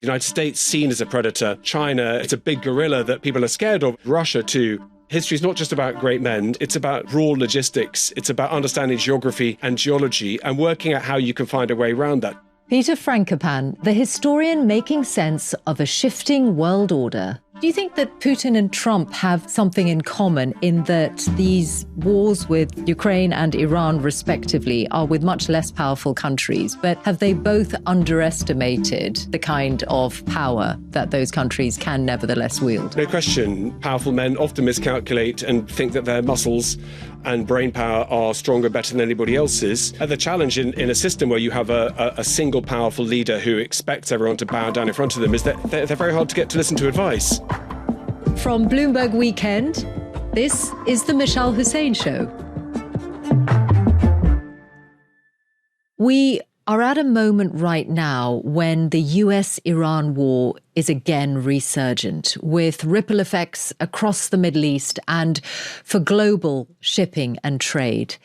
The United States seen as a predator. China, it's a big gorilla that people are scared of. Russia too. History is not just about great men, it's about raw logistics. It's about understanding geography and geology and working out how you can find a way around that. Peter Frankopan, the historian making sense of a shifting world order. Do you think that Putin and Trump have something in common in that these wars with Ukraine and Iran, respectively, are with much less powerful countries? But have they both underestimated the kind of power that those countries can nevertheless wield? No question. Powerful men often miscalculate and think that their muscles and brain power are stronger, better than anybody else's. And the challenge in a system where you have a single powerful leader who expects everyone to bow down in front of them is that they're very hard to get to listen to advice. From Bloomberg Weekend, this is the Mishal Husain Show. We are at a moment right now when the US-Iran war is again resurgent, with ripple effects across the Middle East and for global shipping and trade.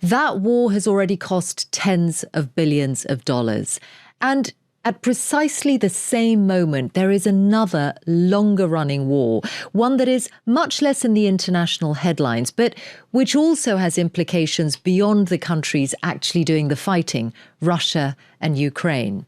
That war has already cost tens of billions of dollars. And at precisely the same moment, there is another longer-running war, one that is much less in the international headlines, but which also has implications beyond the countries actually doing the fighting, Russia and Ukraine.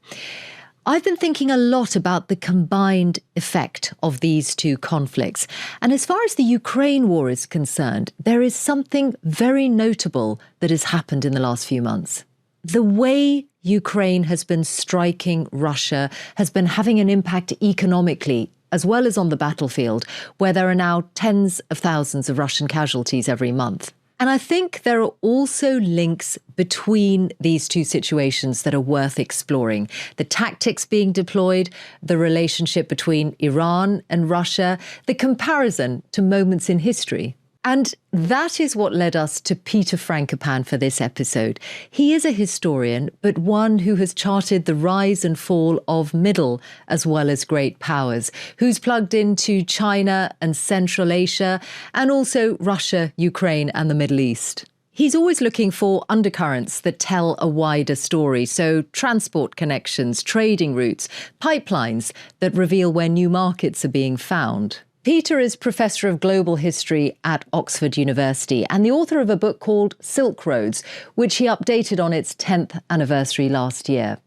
I've been thinking a lot about the combined effect of these two conflicts. And as far as the Ukraine war is concerned, there is something very notable that has happened in the last few months. The way Ukraine has been striking Russia has been having an impact economically, as well as on the battlefield, where there are now tens of thousands of Russian casualties every month. And I think there are also links between these two situations that are worth exploring. The tactics being deployed, the relationship between Iran and Russia, the comparison to moments in history. And that is what led us to Peter Frankopan for this episode. He is a historian, but one who has charted the rise and fall of middle as well as great powers, who's plugged into China and Central Asia, and also Russia, Ukraine, and the Middle East. He's always looking for undercurrents that tell a wider story, so transport connections, trading routes, pipelines that reveal where new markets are being found. Peter is Professor of Global History at Oxford University and the author of a book called Silk Roads, which he updated on its 10th anniversary last year.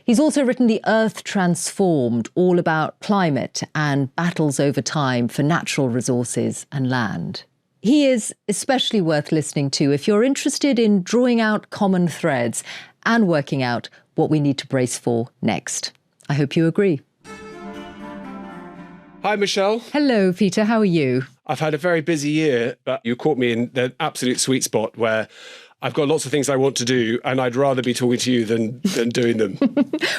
He's also written The Earth Transformed, all about climate and battles over time for natural resources and land. He is especially worth listening to if you're interested in drawing out common threads and working out what we need to brace for next. I hope you agree. Hi, Michelle. Hello, Peter. How are you? I've had a very busy year, but you caught me in the absolute sweet spot where I've got lots of things I want to do, and I'd rather be talking to you than doing them.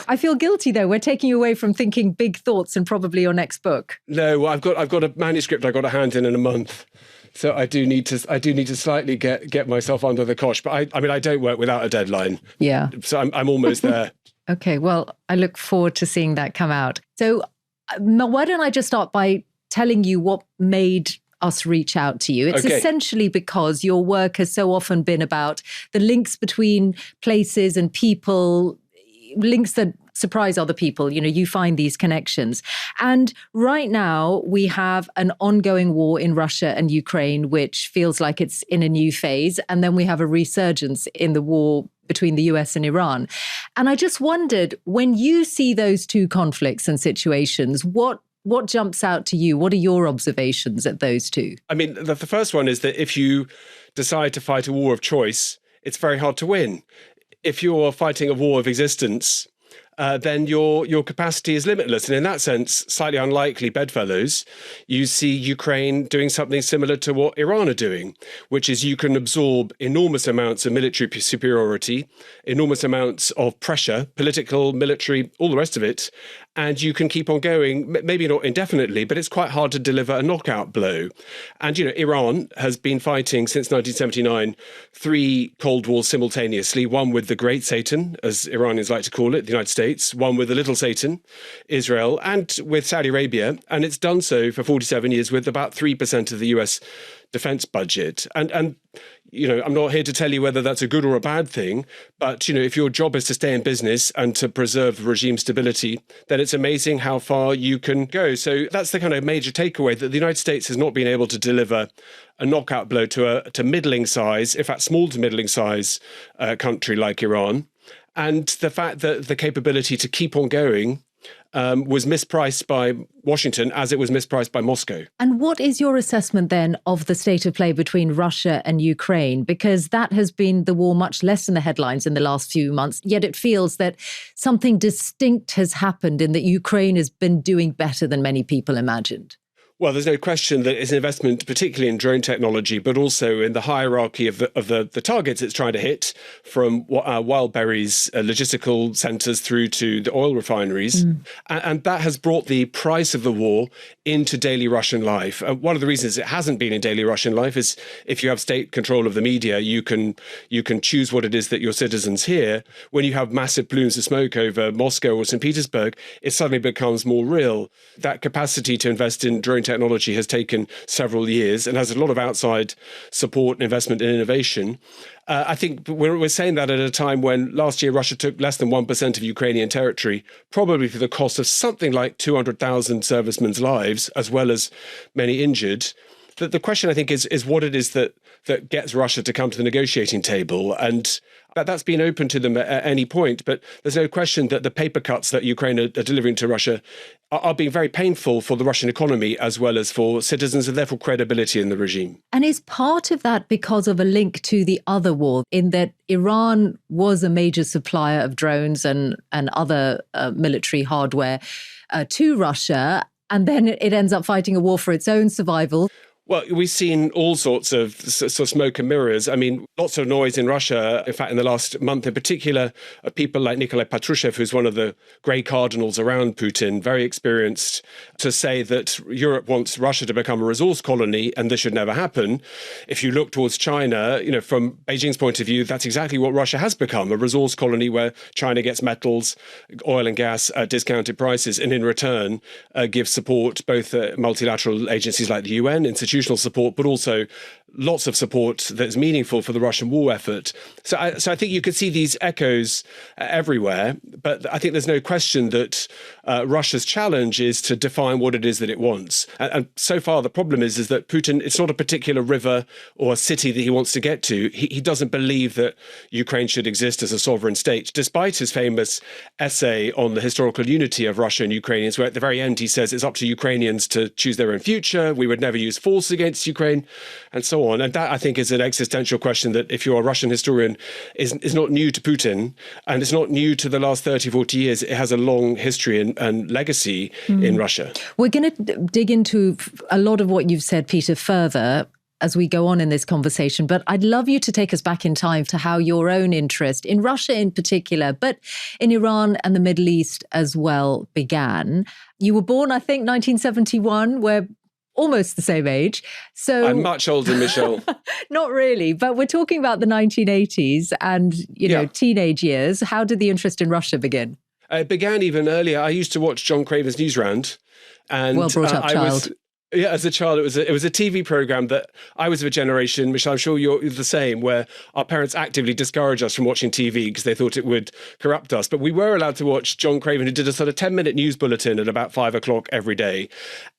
I feel guilty, though. We're taking you away from thinking big thoughts and probably your next book. No, I've got a manuscript I've got to hand in a month. So I do need to slightly get myself under the cosh. But I don't work without a deadline. Yeah. So I'm almost there. Okay, well, I look forward to seeing that come out. So why don't I just start by telling you what made us reach out to you? It's essentially because your work has so often been about the links between places and people, links that surprise other people. You know, you find these connections. And right now we have an ongoing war in Russia and Ukraine, which feels like it's in a new phase. And then we have a resurgence in the war between the US and Iran. And I just wondered, when you see those two conflicts and situations, what jumps out to you? What are your observations at those two? I mean, the first one is that if you decide to fight a war of choice, it's very hard to win. If you're fighting a war of existence, then your capacity is limitless. And in that sense, slightly unlikely bedfellows, you see Ukraine doing something similar to what Iran are doing, which is you can absorb enormous amounts of military superiority, enormous amounts of pressure, political, military, all the rest of it, and you can keep on going, maybe not indefinitely, but it's quite hard to deliver a knockout blow. And, you know, Iran has been fighting since 1979 3 Cold Wars simultaneously, one with the Great Satan, as Iranians like to call it, the United States, one with the Little Satan, Israel, and with Saudi Arabia. And it's done so for 47 years with about 3% of the US defense budget. And I'm not here to tell you whether that's a good or a bad thing, but, if your job is to stay in business and to preserve regime stability, then it's amazing how far you can go. So that's the kind of major takeaway, that the United States has not been able to deliver a knockout blow to middling size, in fact, small to middling size country like Iran. And the fact that the capability to keep on going was mispriced by Washington as it was mispriced by Moscow. And what is your assessment then of the state of play between Russia and Ukraine? Because that has been the war much less in the headlines in the last few months, yet it feels that something distinct has happened in that Ukraine has been doing better than many people imagined. Well, there's no question that it's an investment, particularly in drone technology, but also in the hierarchy of the targets it's trying to hit, from Wildberry's logistical centres through to the oil refineries. And that has brought the price of the war into daily Russian life. One of the reasons it hasn't been in daily Russian life is if you have state control of the media, you can choose what it is that your citizens hear. When you have massive plumes of smoke over Moscow or St. Petersburg, it suddenly becomes more real. That capacity to invest in drone technology has taken several years and has a lot of outside support and investment in innovation. I think we're saying that at a time when last year Russia took less than 1% of Ukrainian territory, probably for the cost of something like 200,000 servicemen's lives, as well as many injured. The question, I think, is what it is that gets Russia to come to the negotiating table. And that's been open to them at any point. But there's no question that the paper cuts that Ukraine are delivering to Russia are being very painful for the Russian economy as well as for citizens, and therefore credibility in the regime. And is part of that because of a link to the other war, in that Iran was a major supplier of drones and other military hardware to Russia, and then it ends up fighting a war for its own survival? Well, we've seen all sorts of smoke and mirrors. I mean, lots of noise in Russia. In fact, in the last month in particular, people like Nikolai Patrushev, who's one of the grey cardinals around Putin, very experienced, to say that Europe wants Russia to become a resource colony and this should never happen. If you look towards China, from Beijing's point of view, that's exactly what Russia has become, a resource colony where China gets metals, oil and gas at discounted prices, and in return gives support, both multilateral agencies like the UN, institutional support, but also lots of support that's meaningful for the Russian war effort. So I think you could see these echoes everywhere, but I think there's no question that Russia's challenge is to define what it is that it wants. And so far, the problem is that Putin, it's not a particular river or a city that he wants to get to. He doesn't believe that Ukraine should exist as a sovereign state, despite his famous essay on the historical unity of Russia and Ukrainians, where at the very end he says it's up to Ukrainians to choose their own future. We would never use force against Ukraine, and so on. And that, I think, is an existential question that, if you're a Russian historian, is not new to Putin, and it's not new to the last 30, 40 years. It has a long history and legacy in Russia. We're going to dig into a lot of what you've said, Peter, further as we go on in this conversation. But I'd love you to take us back in time to how your own interest in Russia in particular, but in Iran and the Middle East as well, began. You were born, I think, 1971, we're almost the same age. So I'm much older, Mishal. Not really, but we're talking about the 1980s and, teenage years. How did the interest in Russia begin? It began even earlier. I used to watch John Craven's Newsround. And well brought up child. As a child, it was a TV program that I was of a generation, which I'm sure you're the same, where our parents actively discouraged us from watching TV because they thought it would corrupt us. But we were allowed to watch John Craven, who did a sort of 10-minute news bulletin at about 5 o'clock every day.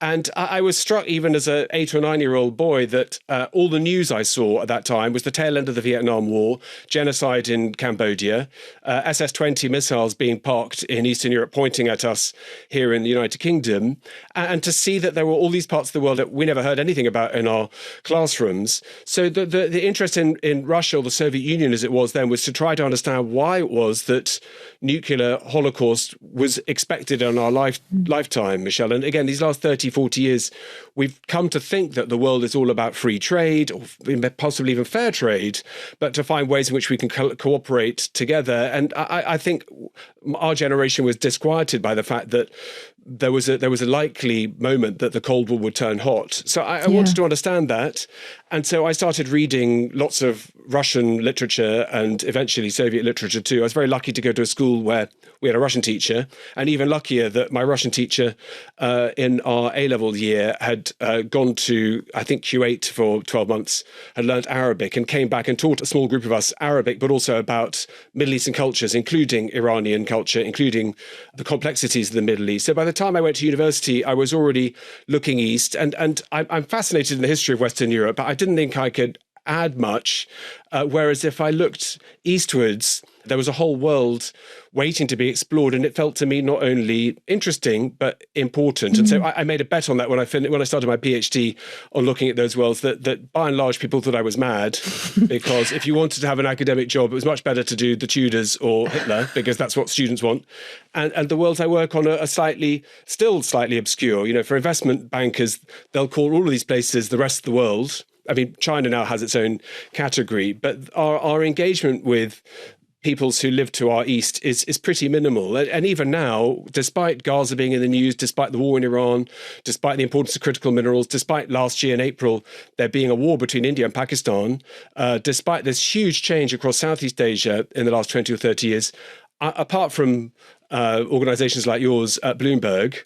And I was struck, even as an 8 or 9-year-old boy, that all the news I saw at that time was the tail end of the Vietnam War, genocide in Cambodia, SS-20 missiles being parked in Eastern Europe, pointing at us here in the United Kingdom. And to see that there were all these parts of the world that we never heard anything about in our classrooms. So the interest in Russia, or the Soviet Union as it was then, was to try to understand why it was that nuclear holocaust was expected in our lifetime, Mishal. And again, these last 30, 40 years, we've come to think that the world is all about free trade, or possibly even fair trade, but to find ways in which we can cooperate together. And I think our generation was disquieted by the fact that there was a likely moment that the Cold War would turn hot. So I wanted to understand that. And so I started reading lots of Russian literature and eventually Soviet literature too. I was very lucky to go to a school where we had a Russian teacher, and even luckier that my Russian teacher in our A-level year had gone to, I think, Kuwait for 12 months, had learnt Arabic and came back and taught a small group of us Arabic, but also about Middle Eastern cultures, including Iranian culture, including the complexities of the Middle East. So by the time I went to university, I was already looking east, and I'm fascinated in the history of Western Europe, but I didn't think I could add much. Whereas if I looked eastwards, there was a whole world waiting to be explored, and it felt to me not only interesting but important. And so I made a bet on that when I started my PhD on looking at those worlds. That by and large people thought I was mad, because if you wanted to have an academic job, it was much better to do the Tudors or Hitler, because that's what students want. And the worlds I work on are still slightly obscure. You know, for investment bankers, they'll call all of these places the rest of the world. I mean, China now has its own category, but our engagement with peoples who live to our east is pretty minimal. And even now, despite Gaza being in the news, despite the war in Iran, despite the importance of critical minerals, despite last year in April there being a war between India and Pakistan, despite this huge change across Southeast Asia in the last 20 or 30 years, apart from organizations like yours at Bloomberg,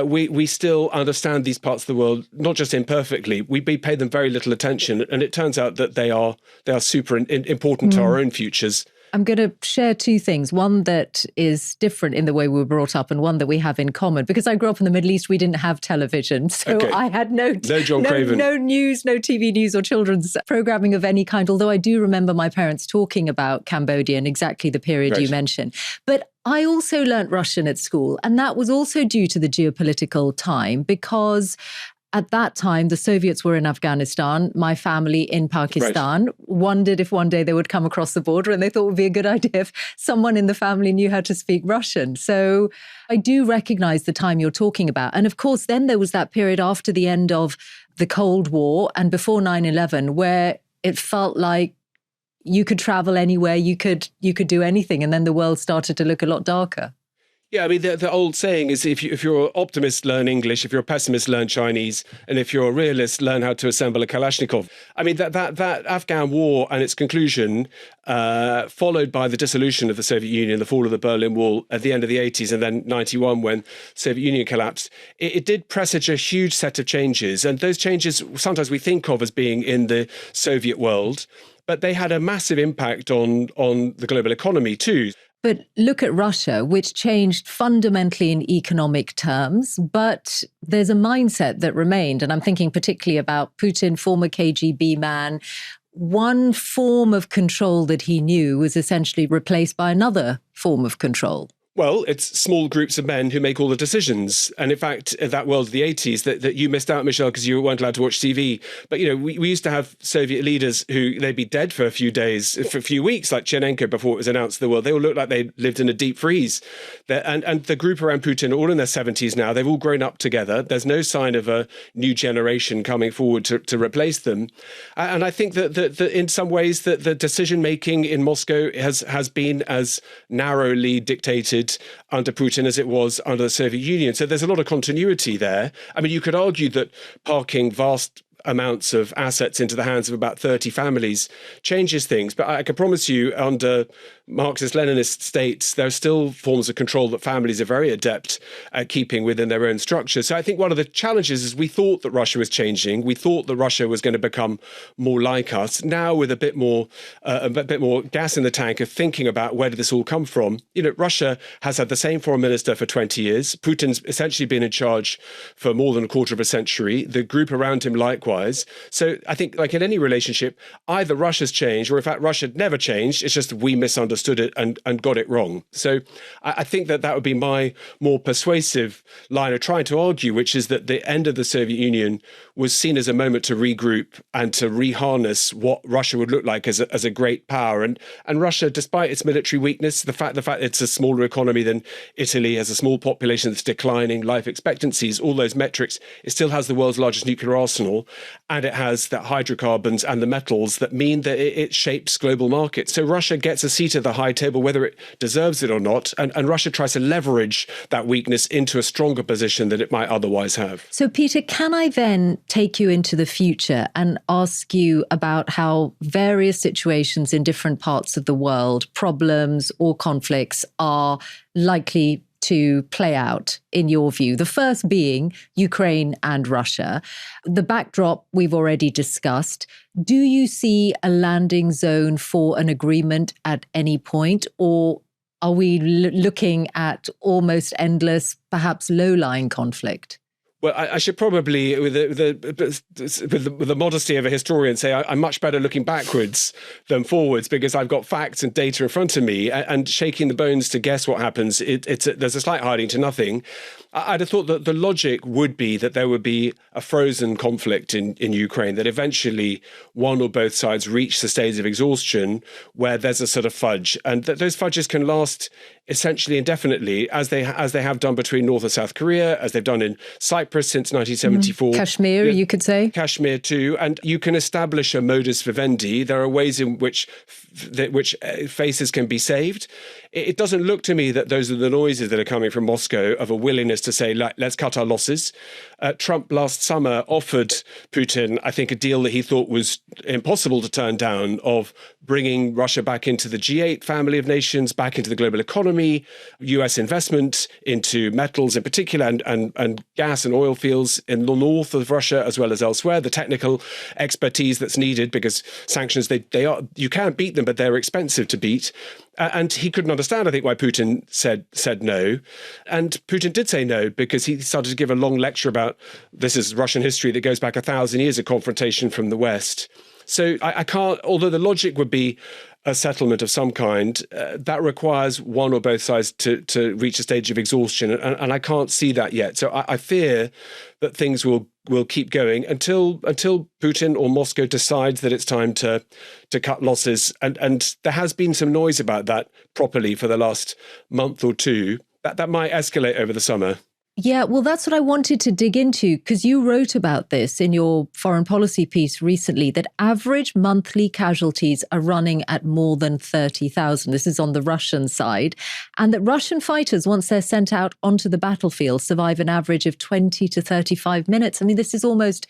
we still understand these parts of the world, not just imperfectly. We pay them very little attention, and it turns out that they are super important to our own futures. I'm going to share two things. One that is different in the way we were brought up, and one that we have in common. Because I grew up in the Middle East, we didn't have television. So I had no news, no TV news or children's programming of any kind. Although I do remember my parents talking about Cambodia and exactly the period you mentioned. But I also learnt Russian at school. And that was also due to the geopolitical time, because at that time, the Soviets were in Afghanistan, my family in Pakistan, wondered if one day they would come across the border, and they thought it would be a good idea if someone in the family knew how to speak Russian. So I do recognize the time you're talking about. And of course, then there was that period after the end of the Cold War and before 9/11 where it felt like you could travel anywhere, you could do anything. And then the world started to look a lot darker. Yeah, I mean, the old saying is if you're an optimist, learn English. If you're a pessimist, learn Chinese. And if you're a realist, learn how to assemble a Kalashnikov. I mean, that Afghan war and its conclusion, followed by the dissolution of the Soviet Union, the fall of the Berlin Wall at the end of the 80s, and then 91 when the Soviet Union collapsed, it did presage a huge set of changes. And those changes, sometimes we think of as being in the Soviet world, but they had a massive impact on the global economy too. But look at Russia, which changed fundamentally in economic terms, but there's a mindset that remained. And I'm thinking particularly about Putin, former KGB man. One form of control that he knew was essentially replaced by another form of control. Well, it's small groups of men who make all the decisions. And in fact, in that world of the 80s, that you missed out, Mishal, because you weren't allowed to watch TV. But, you know, we used to have Soviet leaders who they'd be dead for a few days, for a few weeks, like Chernenko before it was announced to the world. They all looked like they lived in a deep freeze. And the group around Putin, all in their 70s now, they've all grown up together. There's no sign of a new generation coming forward to replace them. And I think that in some ways that the decision-making in Moscow has been as narrowly dictated under Putin as it was under the Soviet Union. So there's a lot of continuity there. I mean, you could argue that parking vast amounts of assets into the hands of about 30 families changes things. But I can promise you, under Marxist-Leninist states, there are still forms of control that families are very adept at keeping within their own structure. So I think one of the challenges is we thought that Russia was changing. We thought that Russia was going to become more like us. Now, with a bit more gas in the tank of thinking about where did this all come from. You know, Russia has had the same foreign minister for 20 years. Putin's essentially been in charge for more than a quarter of a century. The group around him likewise. So I think, like in any relationship, either Russia's changed or in fact Russia never changed. It's just we misunderstood it and got it wrong. So I think that would be my more persuasive line of trying to argue, which is that the end of the Soviet Union was seen as a moment to regroup and to reharness what Russia would look like as a great power. And Russia, despite its military weakness, the fact it's a smaller economy than Italy, has a small population that's declining, life expectancies, all those metrics, it still has the world's largest nuclear arsenal. and it has the hydrocarbons and the metals that mean that it shapes global markets. So Russia gets a seat at the high table, whether it deserves it or not, and Russia tries to leverage that weakness into a stronger position than it might otherwise have. So, Peter, can I then take you into the future and ask you about how various situations in different parts of the world, problems or conflicts, are likely to play out, in your view? The first being Ukraine and Russia. The backdrop we've already discussed. Do you see a landing zone for an agreement at any point, or are we looking at almost endless, perhaps low-lying conflict? Well, I should probably, with the modesty of a historian, say I'm much better looking backwards than forwards, because I've got facts and data in front of me, and shaking the bones to guess what happens, there's a slight hiding to nothing. I'd have thought that the logic would be that there would be a frozen conflict in Ukraine, that eventually one or both sides reach the stage of exhaustion where there's a sort of fudge, and that those fudges can last essentially indefinitely, as they have done between North and South Korea, as they've done in Cyprus since 1974. Kashmir, you could say. Kashmir too. And you can establish a modus vivendi. There are ways in which faces can be saved. It doesn't look to me that those are the noises that are coming from Moscow of a willingness to say, let's cut our losses. Trump last summer offered Putin, I think, a deal that he thought was impossible to turn down, of bringing Russia back into the G8 family of nations, back into the global economy, US investment into metals in particular, and gas and oil fields in the north of Russia as well as elsewhere, the technical expertise that's needed, because sanctions, you can't beat them, but they're expensive to beat. And he couldn't understand, I think, why Putin said no. And Putin did say no, because he started to give a long lecture about, this is Russian history that goes back 1,000 years of confrontation from the West. So I can't, although the logic would be a settlement of some kind, that requires one or both sides to reach a stage of exhaustion. And I can't see that yet. So I fear that things will keep going until Putin or Moscow decides that it's time to cut losses. And there has been some noise about that properly for the last month or two. That might escalate over the summer. Yeah, well, that's what I wanted to dig into, because you wrote about this in your foreign policy piece recently, that average monthly casualties are running at more than 30,000. This is on the Russian side. And that Russian fighters, once they're sent out onto the battlefield, survive an average of 20 to 35 minutes. I mean, this is almost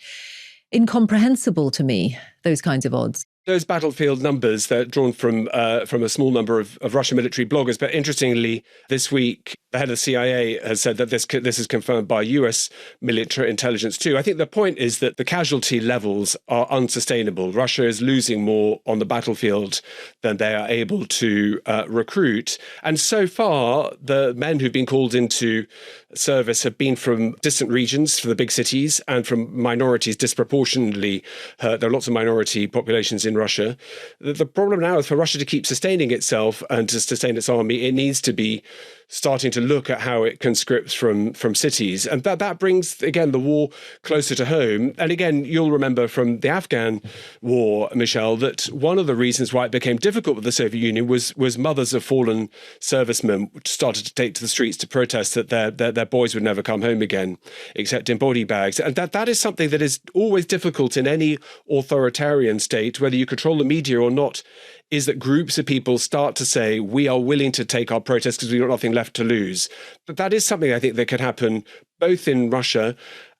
incomprehensible to me, those kinds of odds. Those battlefield numbers, they're drawn from a small number of Russian military bloggers. But interestingly, this week, the head of the CIA has said that this is confirmed by US military intelligence too. I think the point is that the casualty levels are unsustainable. Russia is losing more on the battlefield than they are able to recruit. And so far, the men who've been called into service have been from distant regions, from the big cities, and from minorities disproportionately. There are lots of minority populations in Russia. The problem now is for Russia to keep sustaining itself and to sustain its army, it needs to be starting to look at how it conscripts from cities. And that brings, again, the war closer to home. And again, you'll remember from the Afghan war, Mishal, that one of the reasons why it became difficult with the Soviet Union was mothers of fallen servicemen started to take to the streets to protest that their boys would never come home again, except in body bags. And that is something that is always difficult in any authoritarian state, whether you control the media or not, is that groups of people start to say, we are willing to take our protest because we've got nothing left to lose. But that is something I think that could happen both in Russia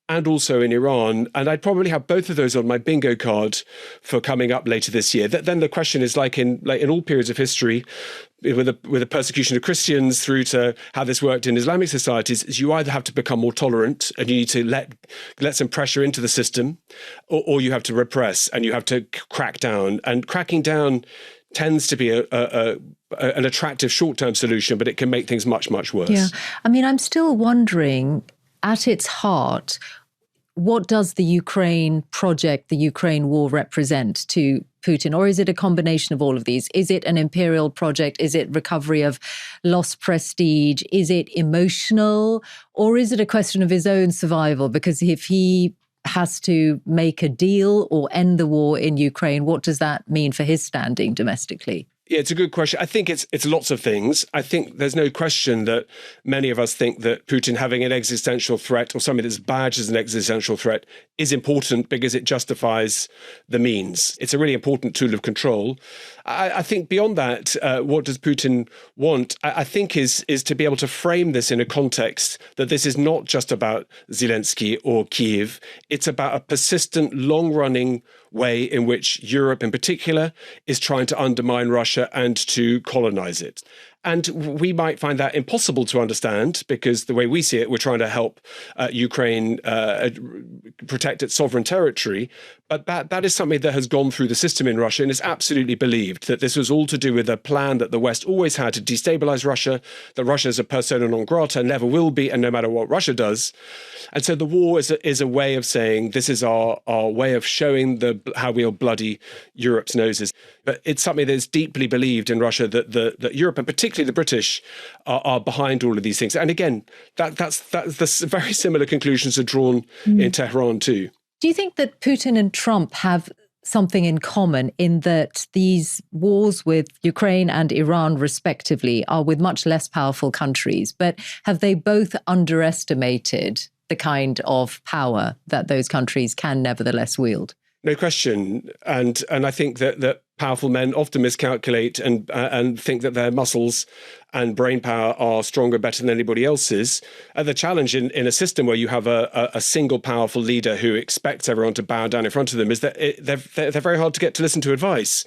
and also in Iran. And I'd probably have both of those on my bingo card for coming up later this year. Then the question is, like in all periods of history, with the persecution of Christians through to how this worked in Islamic societies, is you either have to become more tolerant and you need to let some pressure into the system, or you have to repress and you have to crack down. And cracking down tends to be an attractive short-term solution, but it can make things much, much worse. Yeah. I mean, I'm still wondering, at its heart, what does the Ukraine project, the Ukraine war represent to Putin? Or is it a combination of all of these? Is it an imperial project? Is it recovery of lost prestige? Is it emotional? Or is it a question of his own survival? Because if he has to make a deal or end the war in Ukraine, what does that mean for his standing domestically? Yeah, it's a good question. I think it's lots of things. I think there's no question that many of us think that Putin having an existential threat or something that's badged as an existential threat is important because it justifies the means. It's a really important tool of control. I think beyond that, what does Putin want? I think is to be able to frame this in a context that this is not just about Zelensky or Kyiv. It's about a persistent, long-running way in which Europe in particular is trying to undermine Russia and to colonize it. And we might find that impossible to understand because the way we see it, we're trying to help Ukraine protect its sovereign territory. But that is something that has gone through the system in Russia and is absolutely believed that this was all to do with a plan that the West always had to destabilize Russia, that Russia is a persona non grata, never will be, and no matter what Russia does. And so the war is a way of saying this is our way of showing how we'll bloody Europe's noses. But it's something that is deeply believed in Russia that Europe, and particularly the British, are behind all of these things. And again, that's the very similar conclusions are drawn in Tehran too. Do you think that Putin and Trump have something in common in that these wars with Ukraine and Iran, respectively, are with much less powerful countries, but have they both underestimated the kind of power that those countries can nevertheless wield? No question. And I think that powerful men often miscalculate and think that their muscles and brain power are stronger, better than anybody else's. The challenge in a system where you have a single powerful leader who expects everyone to bow down in front of them is that they're very hard to get to listen to advice.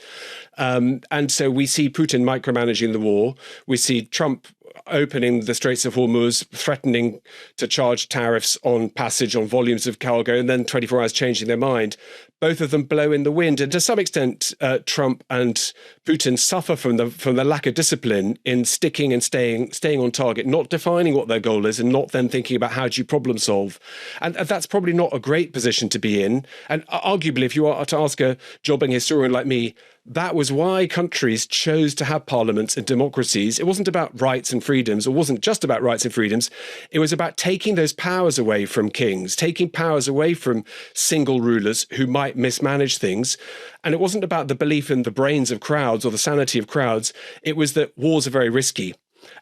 And so we see Putin micromanaging the war. We see Trump opening the Straits of Hormuz, threatening to charge tariffs on passage on volumes of cargo, and then 24 hours changing their mind. Both of them blow in the wind. And to some extent, Trump and Putin suffer from the lack of discipline in sticking and staying on target, not defining what their goal is and not then thinking about how do you problem solve. And that's probably not a great position to be in. And arguably, if you are to ask a jobbing historian like me, that was why countries chose to have parliaments and democracies. It wasn't about rights and freedoms, or wasn't just about rights and freedoms. It was about taking those powers away from kings, taking powers away from single rulers who might mismanage things. And it wasn't about the belief in the brains of crowds or the sanity of crowds. It was that wars are very risky.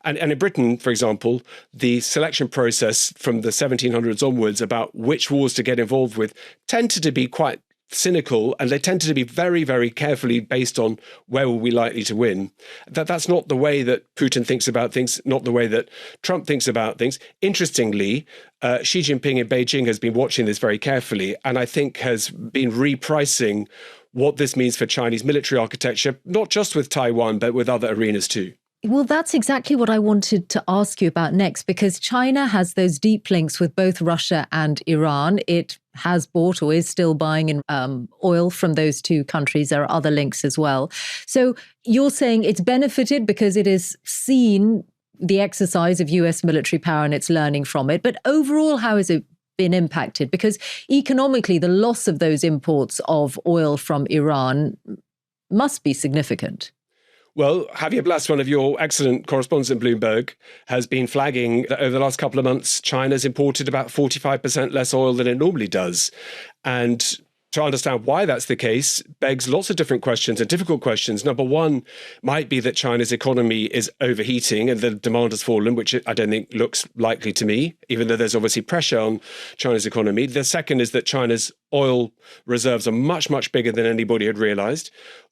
And in Britain, for example, the selection process from the 1700s onwards about which wars to get involved with tended to be quite cynical, and they tended to be very, very carefully based on where were we likely to win. That's not the way that Putin thinks about things, not the way that Trump thinks about things. Interestingly, Xi Jinping in Beijing has been watching this very carefully, and I think has been repricing what this means for Chinese military architecture, not just with Taiwan, but with other arenas too. Well, that's exactly what I wanted to ask you about next, because China has those deep links with both Russia and Iran. It has bought or is still buying in oil from those two countries. There are other links as well. So you're saying it's benefited because it has seen the exercise of US military power and it's learning from it. But overall, how has it been impacted? Because economically, the loss of those imports of oil from Iran must be significant. Well, Javier Blas, one of your excellent correspondents at Bloomberg, has been flagging that over the last couple of months, China's imported about 45% less oil than it normally does. And to understand why that's the case begs lots of different questions and difficult questions. Number one might be that China's economy is overheating and the demand has fallen, which I don't think looks likely to me, even though there's obviously pressure on China's economy. The second is that China's oil reserves are much, much bigger than anybody had realized.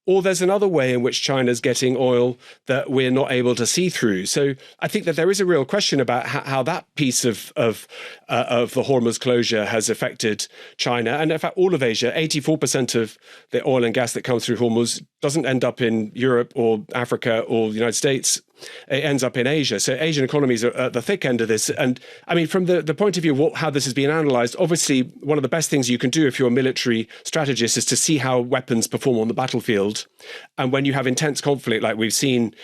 Or there's another way in which China's getting oil that we're not able to see through. So I think that there is a real question about how that piece of the Hormuz closure has affected China. And in fact, all of Asia, 84% of the oil and gas that comes through Hormuz doesn't end up in Europe or Africa or the United States. It ends up in Asia. So Asian economies are at the thick end of this. And I mean, from the point of view of how this has been analysed, obviously one of the best things you can do if you're a military strategist is to see how weapons perform on the battlefield. And when you have intense conflict like we've seen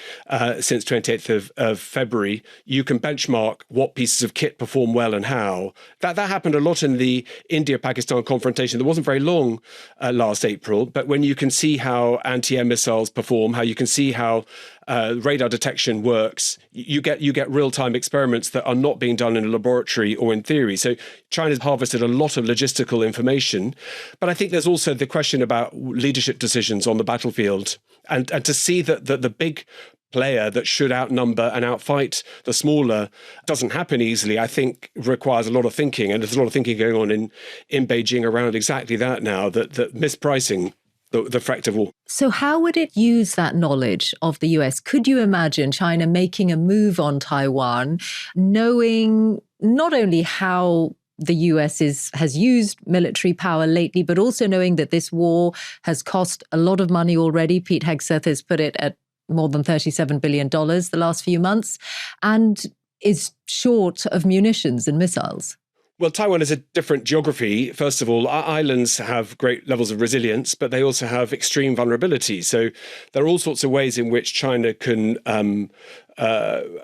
since 28th of February, you can benchmark what pieces of kit perform well and how. That happened a lot in the India-Pakistan confrontation. That wasn't very long last April, but when you can see how anti-air missiles perform, how you can see how radar detection works, you get real-time experiments that are not being done in a laboratory or in theory. So China's harvested a lot of logistical information. But I think there's also the question about leadership decisions on the battlefield And to see that the big player that should outnumber and outfight the smaller doesn't happen easily, I think requires a lot of thinking. And there's a lot of thinking going on in Beijing around exactly that now, that mispricing the threat of war. So how would it use that knowledge of the US? Could you imagine China making a move on Taiwan, knowing not only how the US has used military power lately, but also knowing that this war has cost a lot of money already? Pete Hegseth has put it at more than $37 billion the last few months, and is short of munitions and missiles? Well, Taiwan is a different geography. First of all, our islands have great levels of resilience, but they also have extreme vulnerability. So there are all sorts of ways in which China can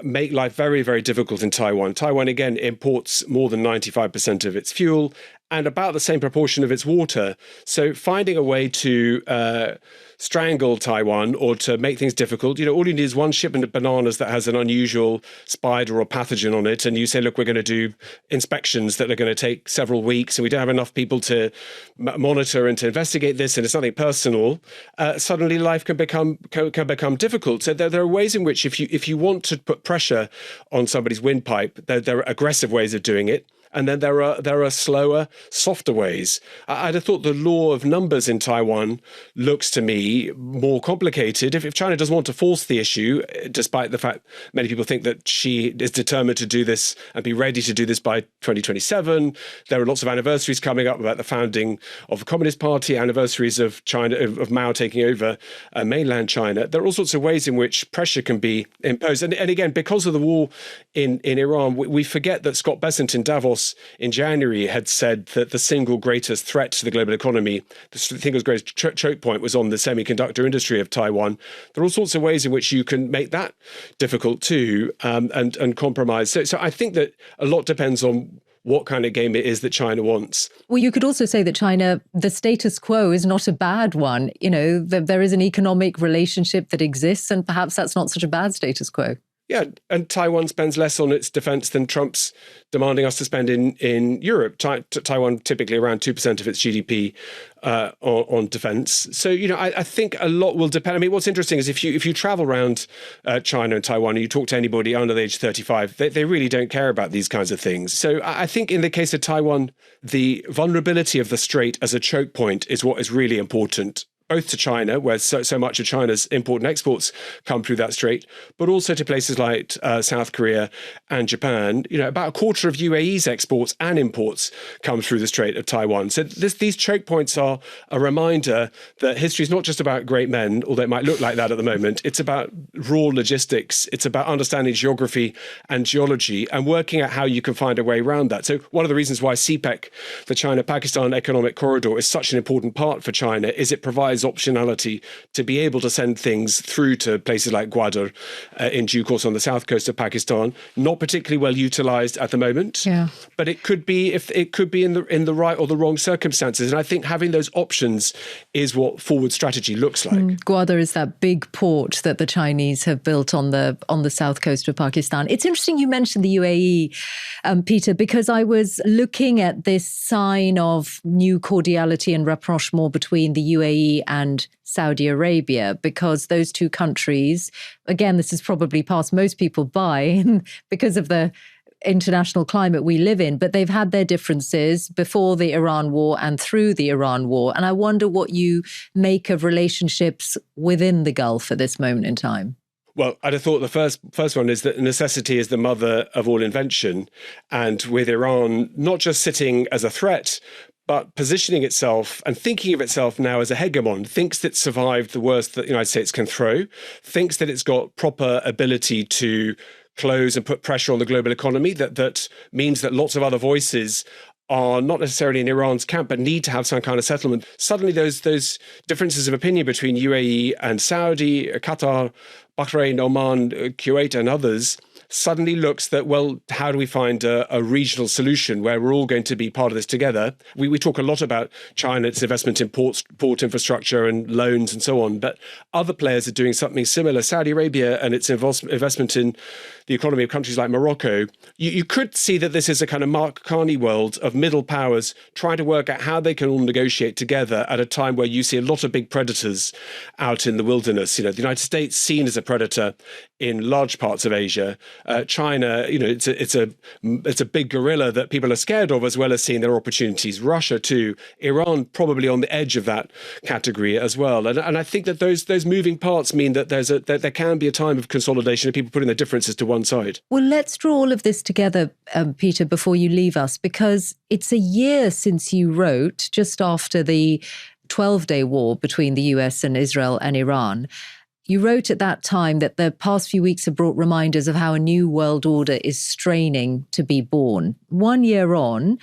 make life very, very difficult in Taiwan. Taiwan, again, imports more than 95% of its fuel and about the same proportion of its water. So finding a way to strangle Taiwan or to make things difficult, all you need is one shipment of bananas that has an unusual spider or pathogen on it, and you say, look, we're going to do inspections that are going to take several weeks, and we don't have enough people to monitor and to investigate this, and it's nothing personal. Suddenly, life can become difficult. So there are ways in which, if you want to put pressure on somebody's windpipe, there are aggressive ways of doing it. And then there are slower, softer ways. I'd have thought the law of numbers in Taiwan looks to me more complicated. If China doesn't want to force the issue, despite the fact many people think that she is determined to do this and be ready to do this by 2027, there are lots of anniversaries coming up about the founding of the Communist Party, anniversaries of China, of Mao taking over mainland China. There are all sorts of ways in which pressure can be imposed. And again, because of the war in Iran, we forget that Scott Bessent in Davos in January had said that the single greatest threat to the global economy, the single greatest choke point, was on the semiconductor industry of Taiwan. There are all sorts of ways in which you can make that difficult too, and compromise. So I think that a lot depends on what kind of game it is that China wants. Well, you could also say that China, the status quo is not a bad one. There is an economic relationship that exists, and perhaps that's not such a bad status quo. Yeah, and Taiwan spends less on its defense than Trump's demanding us to spend in Europe. Taiwan typically around 2% of its GDP on defense. So, I think a lot will depend. I mean, what's interesting is if you travel around China and Taiwan and you talk to anybody under the age of 35, they really don't care about these kinds of things. So I think in the case of Taiwan, the vulnerability of the strait as a choke point is what is really important, both to China, where so much of China's import and exports come through that strait, but also to places like South Korea and Japan. About a quarter of UAE's exports and imports come through the Strait of Taiwan. So these choke points are a reminder that history is not just about great men, although it might look like that at the moment. It's about raw logistics. It's about understanding geography and geology and working out how you can find a way around that. So one of the reasons why CPEC, the China-Pakistan Economic Corridor, is such an important part for China is it provides optionality to be able to send things through to places like Gwadar in due course on the south coast of Pakistan. Not particularly well utilized at the moment, but it could be in the right or the wrong circumstances. And I think having those options is what forward strategy looks like. Gwadar is that big port that the Chinese have built on the south coast of Pakistan. It's interesting you mentioned the UAE, Peter, because I was looking at this sign of new cordiality and rapprochement between the UAE and Saudi Arabia, because those two countries, again, this is probably passed most people by because of the international climate we live in, but they've had their differences before the Iran war and through the Iran war. And I wonder what you make of relationships within the Gulf at this moment in time. Well, I'd have thought the first one is that necessity is the mother of all invention. And with Iran not just sitting as a threat, but positioning itself and thinking of itself now as a hegemon, thinks that survived the worst that the United States can throw, thinks that it's got proper ability to close and put pressure on the global economy, that means that lots of other voices are not necessarily in Iran's camp, but need to have some kind of settlement. Suddenly those differences of opinion between UAE and Saudi, Qatar, Bahrain, Oman, Kuwait and others suddenly looks that, well, how do we find a regional solution where we're all going to be part of this together? We talk a lot about China, its investment in port infrastructure and loans and so on, but other players are doing something similar. Saudi Arabia and its investment in the economy of countries like Morocco, you could see that this is a kind of Mark Carney world of middle powers trying to work out how they can all negotiate together at a time where you see a lot of big predators out in the wilderness. The United States seen as a predator in large parts of Asia. China, it's a big gorilla that people are scared of, as well as seeing their opportunities. Russia too. Iran probably on the edge of that category as well. And I think that those moving parts mean that there can be a time of consolidation of people putting their differences to one side. Well, let's draw all of this together, Peter, before you leave us, because it's a year since you wrote, just after the 12-day war between the US and Israel and Iran. You wrote at that time that the past few weeks have brought reminders of how a new world order is straining to be born. 1 year on,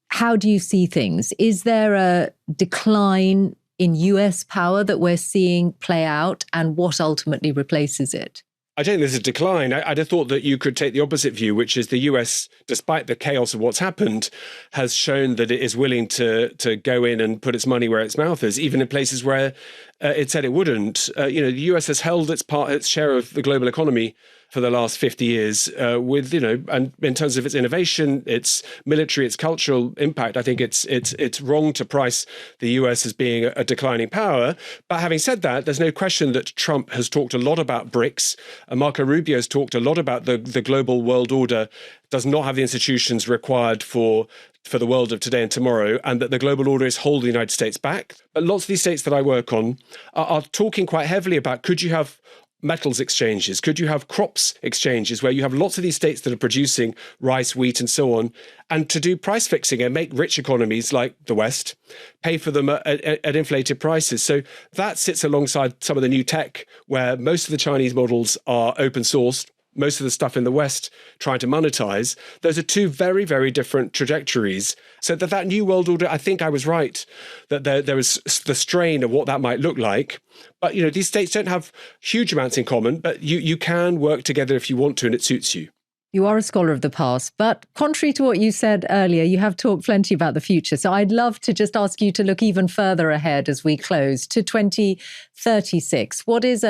how do you see things? Is there a decline in US power that we're seeing play out, and what ultimately replaces it? I don't think there's a decline. I'd have thought that you could take the opposite view, which is the US, despite the chaos of what's happened, has shown that it is willing to go in and put its money where its mouth is, even in places where it said it wouldn't. The US has held its share of the global economy for the last 50 years and in terms of its innovation, its military, its cultural impact, I think it's wrong to price the US as being a declining power. But having said that, there's no question that Trump has talked a lot about BRICS. Marco Rubio has talked a lot about the global world order does not have the institutions required for the world of today and tomorrow, and that the global order is holding the United States back. But lots of these states that I work on are talking quite heavily about, could you have metals exchanges? Could you have crops exchanges where you have lots of these states that are producing rice, wheat, and so on, and to do price fixing and make rich economies like the West pay for them at inflated prices? So that sits alongside some of the new tech where most of the Chinese models are open sourced. Most of the stuff in the West trying to monetize. Those are two very, very different trajectories. So that new world order, I think I was right, that there was the strain of what that might look like. But, these states don't have huge amounts in common, but you can work together if you want to and it suits you. You are a scholar of the past, but contrary to what you said earlier, you have talked plenty about the future. So I'd love to just ask you to look even further ahead as we close to 2036. What is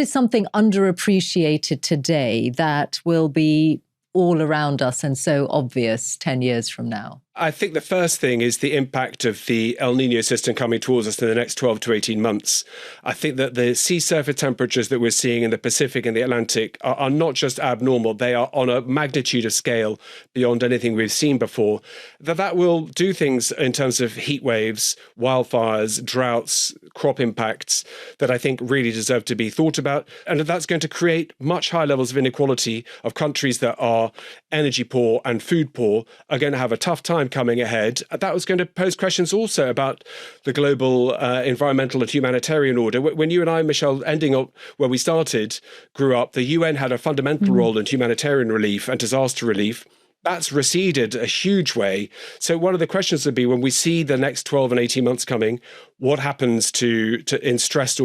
something underappreciated today that will be all around us and so obvious 10 years from now? I think the first thing is the impact of the El Nino system coming towards us in the next 12 to 18 months. I think that the sea surface temperatures that we're seeing in the Pacific and the Atlantic are not just abnormal, they are on a magnitude of scale beyond anything we've seen before. That will do things in terms of heat waves, wildfires, droughts, crop impacts that I think really deserve to be thought about. And that's going to create much higher levels of inequality of countries that are energy poor and food poor are going to have a tough time coming ahead. That was going to pose questions also about the global environmental and humanitarian order. When you and I, Mishal, ending up where we started, grew up, the UN had a fundamental role in humanitarian relief and disaster relief. That's receded a huge way. So one of the questions would be, when we see the next 12 and 18 months coming, what happens in stressed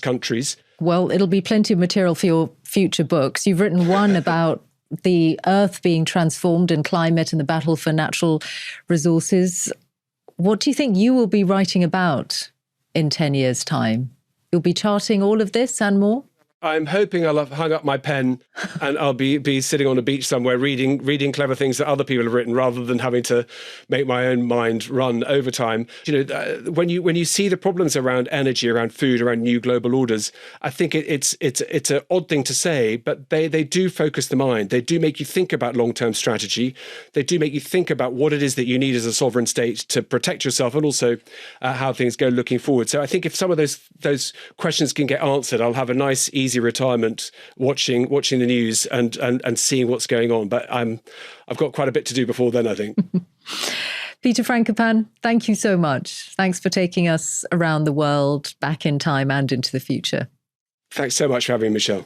countries? Well, it'll be plenty of material for your future books. You've written one about the Earth being transformed and climate and the battle for natural resources. What do you think you will be writing about in 10 years' time? You'll be charting all of this and more? I'm hoping I'll have hung up my pen and I'll be sitting on a beach somewhere reading clever things that other people have written, rather than having to make my own mind run overtime. When you see the problems around energy, around food, around new global orders, I think it's an odd thing to say, but they do focus the mind. They do make you think about long-term strategy. They do make you think about what it is that you need as a sovereign state to protect yourself, and also how things go looking forward. So I think if some of those questions can get answered, I'll have a nice, easy retirement watching the news and seeing what's going on. But I've got quite a bit to do before then, I think. Peter Frankopan, thank you so much. Thanks for taking us around the world, back in time and into the future. Thanks so much for having me, Michelle.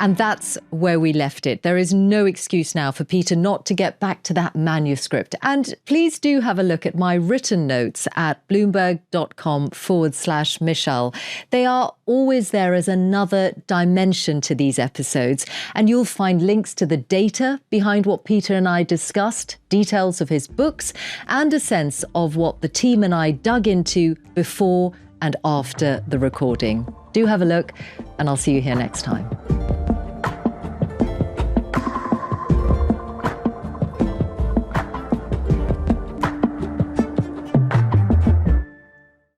And that's where we left it. There is no excuse now for Peter not to get back to that manuscript. And please do have a look at my written notes at bloomberg.com/Mishal. They are always there as another dimension to these episodes. And you'll find links to the data behind what Peter and I discussed, details of his books, and a sense of what the team and I dug into before, and after the recording. Do have a look, and I'll see you here next time.